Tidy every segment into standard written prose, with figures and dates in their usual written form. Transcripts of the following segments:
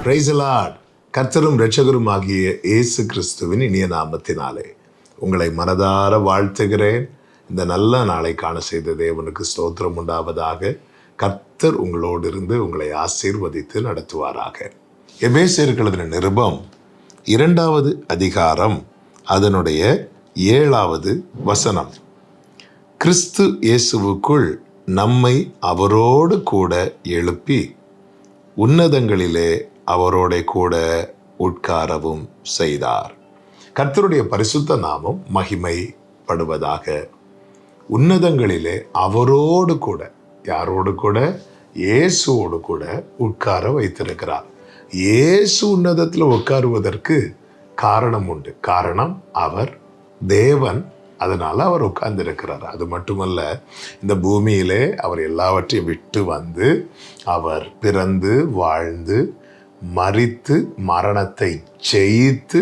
Praise the Lord. கர்த்தரும் இரட்சகரும் ஆகிய இயேசு கிறிஸ்துவின் இனிய நாமத்தினாலே உங்களை மனதார வாழ்த்துகிறேன். இந்த நல்ல நாளை காண செய்த தேவனுக்கு ஸ்தோத்திரம் உண்டாவதாக. கர்த்தர் உங்களோடு இருந்து உங்களை ஆசீர்வதித்து நடத்துவாராக. எபேசியர்களுடைய நிருபம் 2வது அதிகாரம் அதனுடைய 7வது வசனம். கிறிஸ்து இயேசுவுக்குள் நம்மை அவரோடு கூட எழுப்பி உன்னதங்களிலே அவரோட கூட உட்காரவும் செய்தார். கர்த்தருடைய பரிசுத்த நாமம் மகிமைப்படுவதாக. உன்னதங்களிலே அவரோடு கூட, யாரோடு கூட? இயேசுவோடு கூட உட்கார வைத்திருக்கிறார். இயேசு உன்னதத்தில் உட்காருவதற்கு காரணம் உண்டு. காரணம், அவர் தேவன், அதனால அவர் உட்கார்ந்திருக்கிறார். அது மட்டுமல்ல, இந்த பூமியிலே அவர் எல்லாவற்றையும் விட்டு வந்து அவர் பிறந்து வாழ்ந்து மரித்து மரணத்தை ஜெயித்து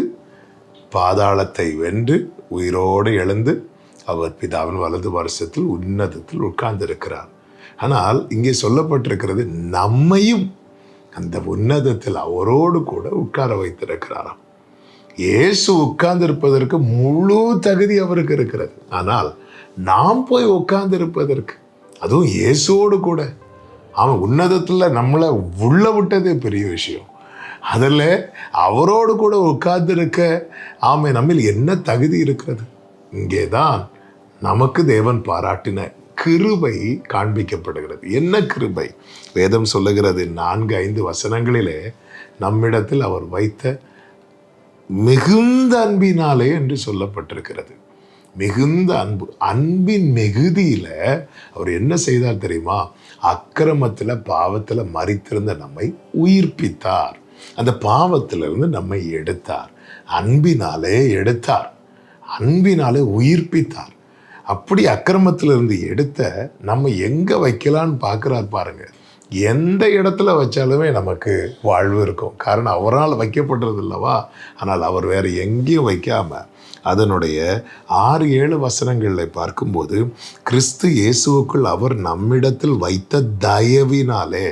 பாதாளத்தை வென்று உயிரோடு எழுந்து அவர் பிதாவின் வலது வருஷத்தில் உன்னதத்தில் உட்கார்ந்திருக்கிறார். ஆனால் இங்கே சொல்லப்பட்டிருக்கிறது, நம்மையும் அந்த உன்னதத்தில் அவரோடு கூட உட்கார வைத்திருக்கிறாராம். இயேசு உட்கார்ந்திருப்பதற்கு முழு தகுதி அவருக்கு இருக்கிறது. ஆனால் நாம் போய் உட்கார்ந்திருப்பதற்கு, அதுவும் இயேசுவோடு கூட, அவன் உன்னதத்தில் நம்மளை உள்ள விட்டதே பெரிய விஷயம். அதில் அவரோடு கூட உட்கார்ந்திருக்க நம்மில் என்ன தகுதி இருக்கிறது? இங்கே தான் நமக்கு தேவன் பாராட்டின கிருபை காண்பிக்கப்படுகிறது. என்ன கிருபை? வேதம் சொல்லுகிறது 4-5 வசனங்களிலே நம்மிடத்தில் அவர் வைத்த மிகுந்த அன்பினாலே என்று சொல்லப்பட்டிருக்கிறது. மிகுந்த அன்பு, அன்பின் மிகுதியில அவர் என்ன செய்தார் தெரியுமா? அக்கிரமத்தில் பாவத்தில் மரித்திருந்த நம்மை உயிர்ப்பித்தார். அந்த பாவத்திலிருந்து நம்மை எடுத்தார். அன்பினாலே எடுத்தார், அன்பினாலே உயிர்ப்பித்தார். அப்படி அக்கிரமத்திலிருந்து எடுத்த நம்ம எங்க வைக்கலான்னு பார்க்கிறார் பாருங்க. எந்த இடத்துல வச்சாலுமே நமக்கு வாழ்வு இருக்கும். காரணம், அவரால் வைக்கப்பட்டது இல்லவா? ஆனால் அவர் வேற எங்கேயும் வைக்காம அதனுடைய 6-7 வசனங்களில் பார்க்கும்போது, கிறிஸ்து இயேசுவுக்குள் அவர் நம்மிடத்தில் வைத்த தயவினாலே,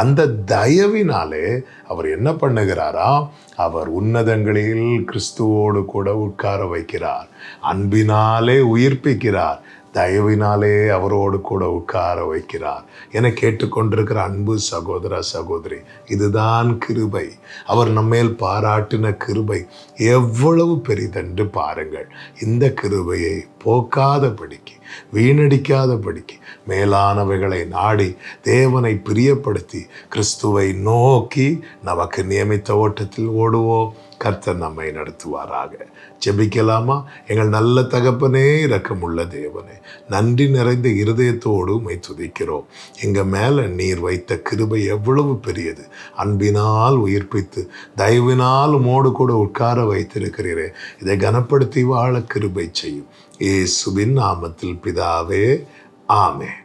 அந்த தயவினாலே அவர் என்ன பண்ணுகிறாரா? அவர் உன்னதங்களில் கிறிஸ்துவோடு கூட உட்கார வைக்கிறார். அன்பினாலே உயிர்ப்பிக்கிறார், தயவினாலே அவரோடு கூட உட்கார வைக்கிறார். என கேட்டுக்கொண்டிருக்கிற அன்பு சகோதர சகோதரி, இதுதான் கிருபை. அவர் நம்மேல் பாராட்டின கிருபை எவ்வளவு பெரிதென்று பாருங்கள். இந்த கிருபையை போக்காதபடிக்கு, வீணடிக்காதபடிக்கு மேலானவைகளை நாடி தேவனை பிரியப்படுத்தி கிறிஸ்துவை நோக்கி நமக்கு நியமித்த ஓட்டத்தில் ஓடுவோம். கர்த்தர் நம்மை நடத்துவாராக. ஜெபிக்கலாமா? எங்கள் நல்ல தகப்பனே, இரக்கமுள்ள தேவனே, நன்றி நிறைந்த இருதயத்தோடு உம்மை துதிக்கிறோம். எங்கள் மேலே நீர் வைத்த கிருபை எவ்வளவு பெரியது. அன்பினால் உயிர்ப்பித்து தயவினால் உம்மோடு கூட உட்கார வைத்திருக்கிறீரே, இதை கனப்படுத்தி வாழ கிருபை செய்யும். இயேசுவின் நாமத்தில் பிதாவே, ஆமென்.